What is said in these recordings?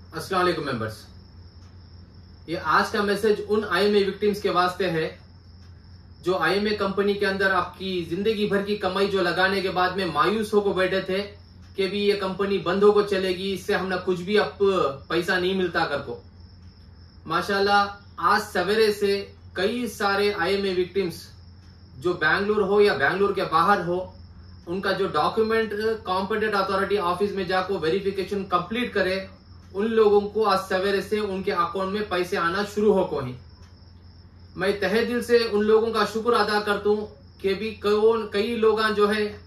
अस्सलाम वालेकुम मेंबर्स। ये आज का मैसेज उन आईएमए विक्टिम्स के वास्ते है जो आईएमए कंपनी के अंदर आपकी जिंदगी भर की कमाई जो लगाने के बाद में मायूस होकर बैठे थे कि भी ये कंपनी बंद होकर चलेगी, इससे हमने कुछ भी अब पैसा नहीं मिलता कर को। माशाल्लाह आज सवेरे से कई सारे आईएमए विक्टिम्स जो बैंगलोर हो या बैंगलोर के बाहर हो, उनका जो डॉक्यूमेंट कॉम्पिटेंट अथॉरिटी ऑफिस में जाकर वेरिफिकेशन कंप्लीट करे, उन लोगों को आज सवेरे से उनके अकाउंट में पैसे आना शुरू हो को ही। मैं तहे दिल से उन लोगों का शुक्र अदा करता हूँ कि भी कई लोग जो है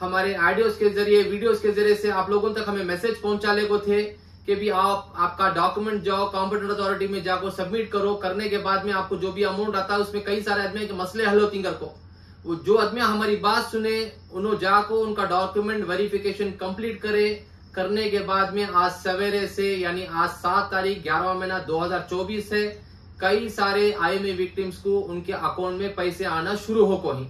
हमारे ऑडियोज के जरिए, वीडियोस के जरिए से आप लोगों तक हमें मैसेज पहुंचाने को थे कि भी आपका डॉक्यूमेंट जाओ कॉम्पिटेंट अथॉरिटी में जाकर सबमिट करो। करने के बाद में आपको जो भी अमाउंट आता है उसमें कई सारे आदमी के मसले हल होती कर को। वो जो आदमी हमारी बात सुने उन्होंने जाको उनका डॉक्यूमेंट वेरिफिकेशन कंप्लीट करे। करने के बाद में आज सवेरे से यानी आज 7 तारीख 11वां महीना 2024 है, कई सारे आईएमए विक्टिम्स को उनके अकाउंट में पैसे आना शुरू हो को ही।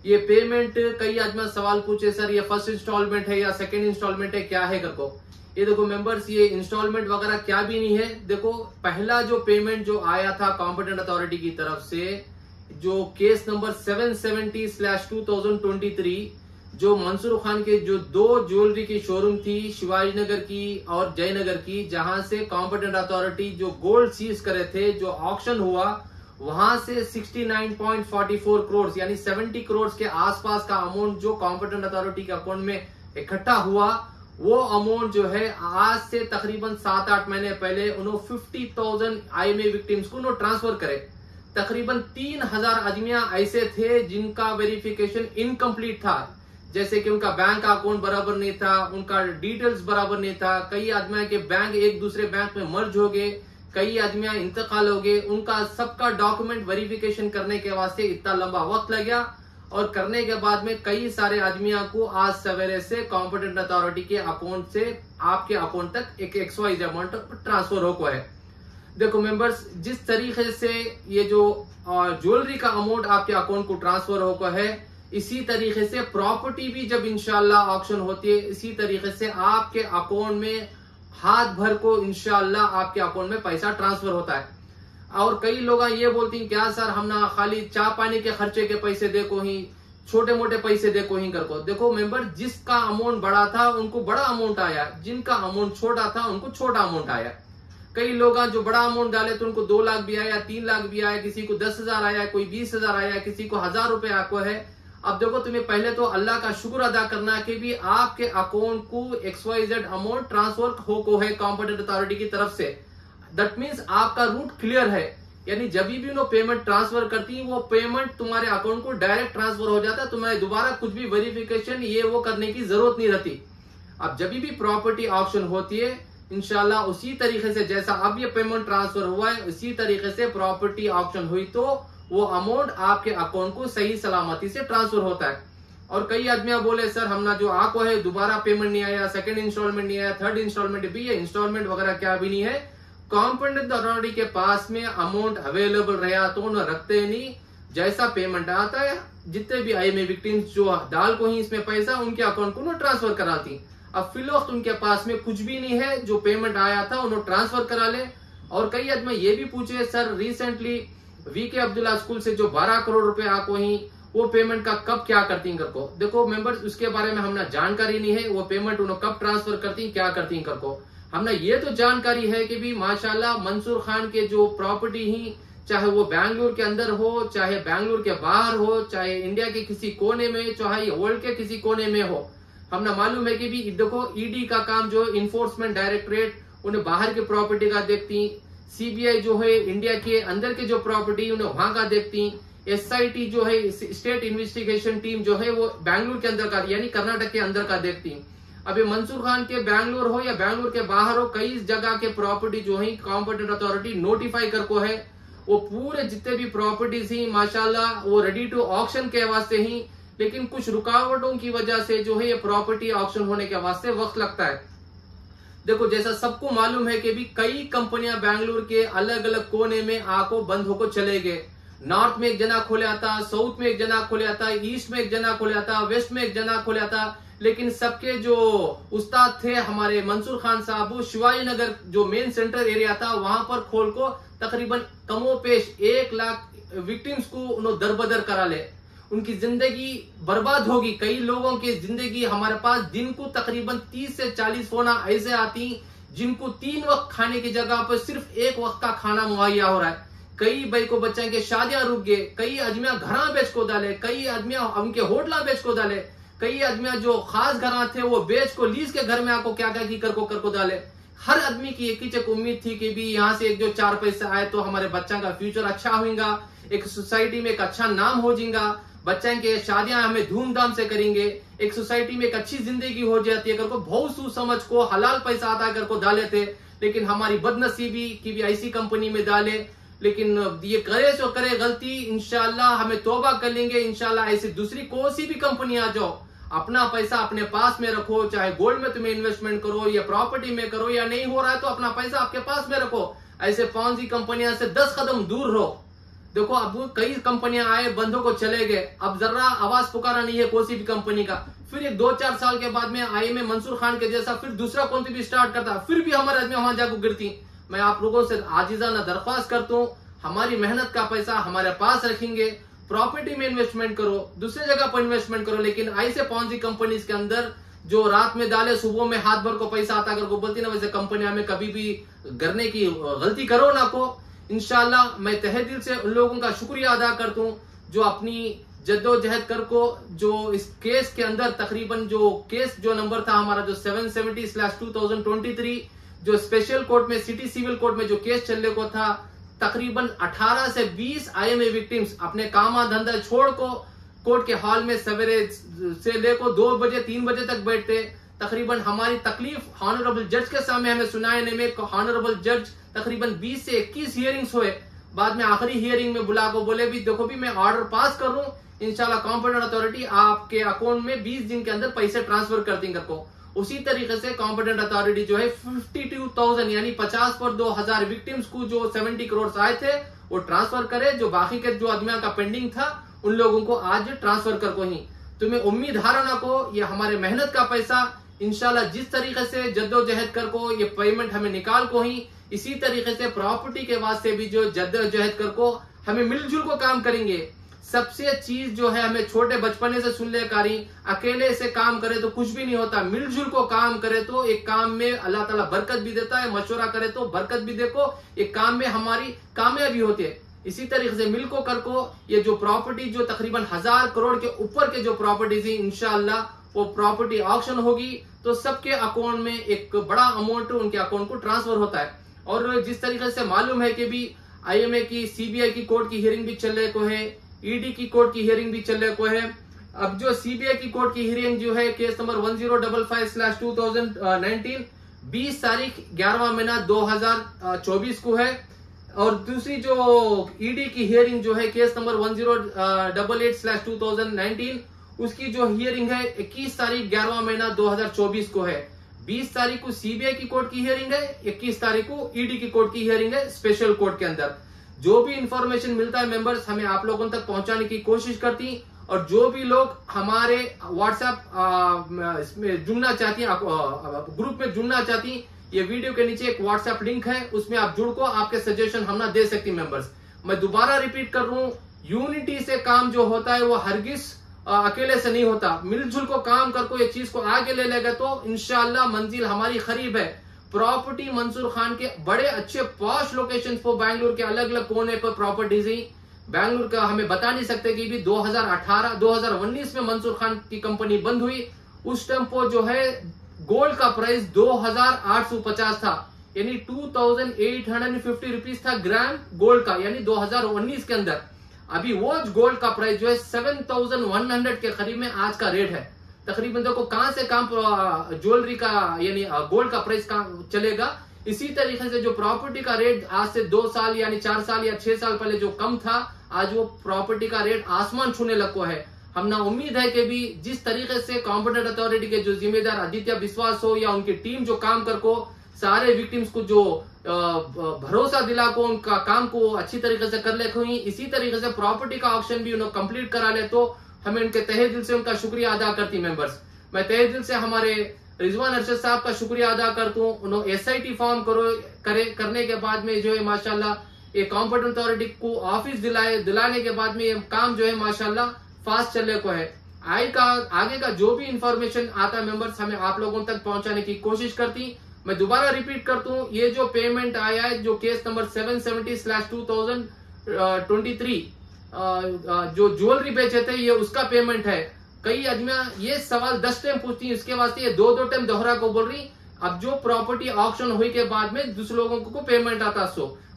ये पेमेंट कई आदमी सवाल पूछे, सर ये फर्स्ट इंस्टॉलमेंट है या सेकंड इंस्टॉलमेंट है, क्या है करको। ये देखो मेंबर्स, ये इंस्टॉलमेंट वगैरह क्या भी नहीं है। देखो पहला जो पेमेंट जो आया था कॉम्पिटेंट अथॉरिटी की तरफ से, जो केस नंबर 770/2023, जो मंसूर खान के जो 2 ज्वेलरी की शोरूम थी शिवाजी नगर की और जयनगर की, जहां से कॉम्पिटेंट अथॉरिटी जो गोल्ड सीज करे थे, जो ऑक्शन हुआ वहां से 69.44 करोड़ यानी 70 करोड़ के आसपास का अमाउंट जो कॉम्पिटेंट अथॉरिटी के अकाउंट में इकट्ठा हुआ, वो अमाउंट जो है आज से तकरीबन 7-8 महीने पहले उन्होंने 50,000 आईएमए विक्टिम्स को ट्रांसफर करे। तकरीबन 3000 आदमियां ऐसे थे जिनका वेरिफिकेशन इनकम्प्लीट था, जैसे कि उनका बैंक अकाउंट बराबर नहीं था, उनका डिटेल्स बराबर नहीं था। कई आदमियों के बैंक एक दूसरे बैंक में मर्ज हो गए, कई आदमियां इंतकाल हो गए। उनका सबका डॉक्यूमेंट वेरिफिकेशन करने के वास्ते इतना लंबा वक्त लग गया और करने के बाद में कई सारे आदमियों को आज सवेरे से कॉम्पिटेंट अथॉरिटी के अकाउंट से आपके अकाउंट तक एक XYZ अमाउंट ट्रांसफर हो को है। देखो मेंबर्स, जिस तरीके से ये जो ज्वेलरी का अमाउंट आपके अकाउंट को ट्रांसफर हो को है, इसी तरीके से प्रॉपर्टी भी जब इंशाल्लाह ऑक्शन होती है, इसी तरीके से आपके अकाउंट में हाथ भर को इंशाल्लाह आपके अकाउंट में पैसा ट्रांसफर होता है। और कई लोग ये बोलते हैं क्या सर हम ना खाली चाय पानी के खर्चे के पैसे देखो ही, छोटे मोटे पैसे देखो ही करको। देखो मेंबर, जिसका अमाउंट बड़ा था उनको बड़ा अमाउंट आया, जिनका अमाउंट छोटा था उनको छोटा अमाउंट आया। कई लोग जो बड़ा अमाउंट डाले तो उनको 2 लाख भी आया, 3 लाख भी आया, किसी को 10,000 आया, कोई 20,000 आया, किसी को 1000 रुपए आपको है। अब देखो तुम्हें पहले तो अल्लाह का शुक्र अदा करना है कि भी आपके अकाउंट को XYZ अमाउंट ट्रांसफर हो को है कॉम्पिटेंट अथॉरिटी की तरफ से। दैट मीन्स आपका रूट क्लियर है, यानी जब भी उन्होंने पेमेंट ट्रांसफर करती है वो पेमेंट तुम्हारे अकाउंट को डायरेक्ट ट्रांसफर हो जाता है, तुम्हें दोबारा कुछ भी वेरिफिकेशन ये वो करने की जरूरत नहीं रहती। अब जब भी प्रॉपर्टी ऑक्शन होती है इंशाल्लाह उसी तरीके से जैसा अब ये पेमेंट ट्रांसफर हुआ है, उसी तरीके से प्रॉपर्टी ऑक्शन हुई तो वो अमाउंट आपके अकाउंट को सही सलामती से ट्रांसफर होता है। और कई आदमी बोले सर हमना जो आको है दोबारा पेमेंट नहीं आया, सेकंड इंस्टॉलमेंट नहीं आया, थर्ड इंस्टॉलमेंट भी है, इंस्टॉलमेंट वगैरह क्या भी नहीं है। कॉम्पिटेंट अथॉरिटी के पास में अमाउंट अवेलेबल रहा तो उन्हें रखते नहीं, जैसा पेमेंट आता है जितने भी आईएमए विक्टिम्स जो डाल को ही इसमें पैसा उनके अकाउंट को ट्रांसफर कराती। अब फिलहाल उनके पास में कुछ भी नहीं है, जो पेमेंट आया था उन्हें ट्रांसफर करा ले। और कई आदमी ये भी पूछे sir recently VK Abdullah school से जो 12 करोड़ रुपए आपको ही वो पेमेंट का कब क्या करती कर को। देखो मेंबर्स, उसके बारे में हमने जानकारी नहीं है, वो पेमेंट उन्हें कब ट्रांसफर करती क्या करती कर को। हमने ये तो जानकारी है कि भी माशाल्लाह मंसूर खान के जो प्रॉपर्टी ही, चाहे वो बैंगलोर के अंदर हो, चाहे बैंगलोर के बाहर हो, चाहे इंडिया के किसी कोने में, चाहे वर्ल्ड के किसी कोने में हो, हमने मालूम है कि भी देखो ED का काम जो इन्फोर्समेंट डायरेक्टरेट उन्हें बाहर की प्रॉपर्टी का देखती, CBI जो है इंडिया के अंदर के जो प्रॉपर्टी उन्हें वहां का देखती, SIT जो है स्टेट इन्वेस्टिगेशन टीम जो है वो बैंगलोर के अंदर का यानी कर्नाटक के अंदर का देखती। अभी मंसूर खान के बैंगलोर हो या बैंगलोर के बाहर हो, कई जगह के प्रॉपर्टी जो है कॉम्पिटेंट अथॉरिटी नोटिफाई कर को है। वो पूरे जितने भी प्रॉपर्टीज ही माशाल्लाह वो रेडी टू ऑक्शन के वास्ते ही, लेकिन कुछ रुकावटों की वजह से जो है ये प्रॉपर्टी ऑक्शन होने के वास्ते वक्त लगता है। देखो जैसा सबको मालूम है कि भी कई कंपनियां बैंगलोर के अलग अलग कोने में आको बंद होकर चले गए। नॉर्थ में एक जना खोले आता, साउथ में एक जना खोले आता, ईस्ट में एक जना खोले आता, वेस्ट में एक जना खोले आता, लेकिन सबके जो उस्ताद थे हमारे मंसूर खान साहब, वो शिवाजी नगर जो मेन सेंटर एरिया था वहां पर खोल को तकरीबन कमोपेश 1 लाख विक्टिम्स को उन्होंने दरबदर करा ले। उनकी जिंदगी बर्बाद होगी। कई लोगों की जिंदगी, हमारे पास दिन को तकरीबन 30 से 40 फोन ऐसे आती जिनको 3 वक्त खाने की जगह पर सिर्फ 1 वक्त का खाना मुहैया हो रहा है। कई भाई को बच्चे के शादियां रुक गए, कई आदमिया घर बेच को डाले, कई आदमिया उनके होटला बेच को डाले, कई आदमिया जो खास घर थे वो बेच को लीज के घर में आको क्या क्या की कर को डाले। हर आदमी की एक ही चक उम्मीद थी कि भी यहाँ से एक जो 4 पैसे आए तो हमारे बच्चा का फ्यूचर अच्छा होगा, एक सोसाइटी में एक अच्छा नाम हो जाएगा, बच्चे के शादियां हमें धूमधाम से करेंगे, एक सोसाइटी में एक अच्छी जिंदगी हो जाती है। करको बहुत सोच समझ को हलाल पैसा आता कर को डाले थे, लेकिन हमारी बदनसीबी की भी ऐसी कंपनी में डाले। लेकिन ये करे जो करे गलती, इंशाल्लाह हमें तौबा कर लेंगे। इंशाल्लाह ऐसी दूसरी कोई सी भी कंपनी आ जाओ, अपना पैसा अपने पास में रखो, चाहे गोल्ड में तुम्हें इन्वेस्टमेंट करो या प्रॉपर्टी में करो, या नहीं हो रहा है तो अपना पैसा आपके पास में रखो। ऐसे पॉन्जी कंपनियां से 10 कदम दूर रहो। देखो अब कई कंपनियां आए, बंदों को चले गए, अब जरा आवाज पुकारा नहीं है कोई भी कंपनी का। फिर एक 2-4 साल के बाद में आई में मंसूर खान के जैसा फिर दूसरा कौन भी स्टार्ट करता, फिर भी हमारे आदमी वहां जाकर गिरती। मैं आप लोगों से आजीजाना दरख्वास्त करता हूँ, हमारी मेहनत का पैसा हमारे पास रखेंगे, प्रॉपर्टी में इन्वेस्टमेंट करो, दूसरी जगह पर इन्वेस्टमेंट करो। लेकिन ऐसे पॉन्जी कंपनीज के अंदर जो रात में डाले सुबह में हाथ भर को पैसा आता कर को बोलती ना, वैसे कंपनियां में कभी भी करने की गलती करो ना को। इंशाल्लाह मैं तहे दिल से उन लोगों का शुक्रिया अदा करता हूँ जो अपनी जद्दोजहद कर को, जो इस केस के अंदर तकरीबन जो केस जो नंबर था हमारा जो 770/2023 जो स्पेशल कोर्ट में, सिटी सिविल कोर्ट में जो केस चलने को था, तकरीबन 18 से 20 IMA विक्टिम्स अपने कामा धंधा छोड़ को कोर्ट के हॉल में सवेरे से लेकर 2 बजे 3 बजे तक बैठते। तकरीबन हमारी तकलीफ हॉनरेबल जज के सामने हमें सुनाने में हॉनरेबल जज तकरीबन 20 से 21 हियरिंग्स हुए। बाद में आखिरी हियरिंग में बुला को बोले भी देखो भी मैं ऑर्डर पास कर रहा हूँ, इंशाल्लाह कॉम्पिटेंट अथॉरिटी आपके अकाउंट में 20 दिन के अंदर पैसे ट्रांसफर कर देंगे को। उसी तरीके से कॉम्पिटेंट अथॉरिटी जो है 52,000 यानी 50 पर 2,000 विक्टिम्स को जो 70 करोड़ आए थे वो ट्रांसफर करे। जो बाकी के जो आदमियों का पेंडिंग था उन लोगों को आज ट्रांसफर कर को ही। तुम्हें उम्मीद हारा को, ये हमारे मेहनत का पैसा इंशाल्लाह जिस तरीके से जद्दोजहद कर को ये पेमेंट हमें निकाल को ही, इसी तरीके से प्रॉपर्टी के वास्ते भी जो जद्दोजहद कर को हमें मिलजुल को काम करेंगे। सबसे चीज जो है हमें छोटे बचपने से सुन ले कारी, अकेले से काम करे तो कुछ भी नहीं होता, मिलजुल को काम करे तो एक काम में अल्लाह ताला बरकत भी देता है, मशवरा करे तो बरकत भी देखो, एक काम में हमारी कामयाबी होती है। इसी तरीके से मिल को कर को ये जो प्रॉपर्टी जो तकरीबन 1000 करोड़ के ऊपर के जो प्रॉपर्टीज है, इंशाअल्लाह वो प्रॉपर्टी ऑक्शन होगी तो सबके अकाउंट में एक बड़ा अमाउंट उनके अकाउंट को ट्रांसफर होता है। और जिस तरीके से मालूम है कि भी IMA की CBI की कोर्ट की हियरिंग भी चल रहे को है, ED की कोर्ट की हियरिंग भी चल रहे को है। अब जो CBI की कोर्ट की हियरिंग जो है केस नंबर 1055/2019 20 तारीख 11वां महीना 2024 को है। और दूसरी जो ED की हियरिंग जो है केस नंबर 1088/2019 उसकी जो हियरिंग है 21 तारीख 11वां महीना 2024 को है। 20 तारीख को CBI की कोर्ट की हियरिंग है, 21 तारीख को ED की कोर्ट की हियरिंग है स्पेशल कोर्ट के अंदर। जो भी इंफॉर्मेशन मिलता है मेंबर्स हमें आप लोगों तक पहुंचाने की कोशिश करती, और जो भी लोग हमारे व्हाट्सएप इसमें जुड़ना चाहती हैं, ग्रुप में जुड़ना चाहती, ये वीडियो के नीचे एक व्हाट्सएप लिंक है, उसमें आप जुड़ को आपके सजेशन हम ना दे सकती मेंबर्स। मैं दोबारा रिपीट कर रहा हूँ, यूनिटी से काम जो होता है वो हरगिज अकेले से नहीं होता, मिलजुल को काम करके ये चीज को आगे ले लेगा तो इंशाल्लाह मंजिल हमारी करीब है। प्रॉपर्टी मंसूर खान के बड़े अच्छे पॉश लोकेशन पर बैंगलोर के अलग अलग कोने पर प्रॉपर्टीज ही। बैंगलोर का हमें बता नहीं सकते कि भी 2018-2019 में मंसूर खान की कंपनी बंद हुई, उस टाइम पर जो है गोल्ड का प्राइस 2850 था, यानी 2850 रुपीज था ग्राम गोल्ड का, यानी 2019 के अंदर। अभी वो गोल्ड का प्राइस जो है 7100 के करीब में आज का रेट है। तकरीबन देखो कहां से काम ज्वेलरी का यानी गोल्ड का प्राइस चलेगा। इसी तरीके से जो प्रॉपर्टी का रेट आज से 2 साल यानी 4 साल या 6 साल पहले जो कम था, आज वो प्रॉपर्टी का रेट आसमान छूने लगो है। हम ना उम्मीद है कि भी जिस तरीके से कॉम्पिटेंट अथॉरिटी के जो जिम्मेदार आदित्य विश्वास हो या उनकी टीम जो काम कर को सारे विक्टिम्स को जो भरोसा दिला को उनका काम को अच्छी तरीके से कर ले हुई, इसी तरीके से प्रॉपर्टी का ऑक्शन भी उन्हें कंप्लीट करा ले तो हमें उनके तहे दिल से उनका शुक्रिया अदा करती मेंबर्स। मैं तहे दिल से हमारे रिजवान अरशद साहब का शुक्रिया अदा करता हूँ। उन्होंने SIT फॉर्म करने के बाद में जो है माशाल्लाह ये कॉम्पिटेंट अथॉरिटी को ऑफिस दिलाने के बाद में ये काम जो है माशाल्लाह फास्ट चलने को है। आगे का जो भी इंफॉर्मेशन आता है मेंबर्स हमें आप लोगों तक पहुंचाने की कोशिश करती। मैं दोबारा रिपीट करता हूँ, ये जो पेमेंट आया है जो केस नंबर 770/2023 जो ज्वेलरी बेचे थे ये उसका पेमेंट है। कई आदमियां ये सवाल 10 टाइम पूछती है, इसके वास्ते ये 2 टाइम दोहरा को बोल रही। अब जो प्रॉपर्टी ऑक्शन हुई के बाद में दूसरे लोगों को पेमेंट आता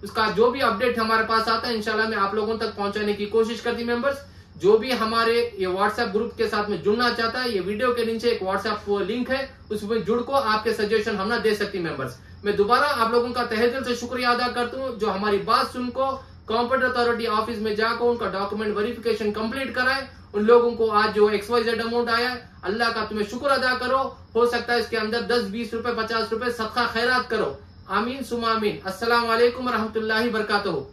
उसका जो भी अपडेट हमारे पास आता है इंशाल्लाह मैं आप लोगों तक पहुंचाने की कोशिश करती। मेंबर्स जो भी हमारे ये व्हाट्सएप ग्रुप के साथ में जुड़ना चाहता है, ये वीडियो के नीचे एक व्हाट्सएप लिंक है, उसमें जुड़ को आपके सजेशन हम ना दे सकती। मेंबर्स मैं दोबारा आप लोगों का तहे दिल से शुक्रिया अदा करता हूँ जो हमारी बात सुन को कॉम्पिटेंट अथॉरिटी ऑफिस में जाकर उनका डॉक्यूमेंट वेरिफिकेशन कंप्लीट कराए। उन लोगों को आज जो XYZ अमाउंट आया है अल्लाह का तुम्हें शुक्र अदा करो। हो सकता है इसके अंदर 10, 20 रुपए, 50 रुपए सदका खैरात करो। आमीन सुमा आमीन। अस्सलाम वालेकुम रहमतुल्लाहि बरकातहू।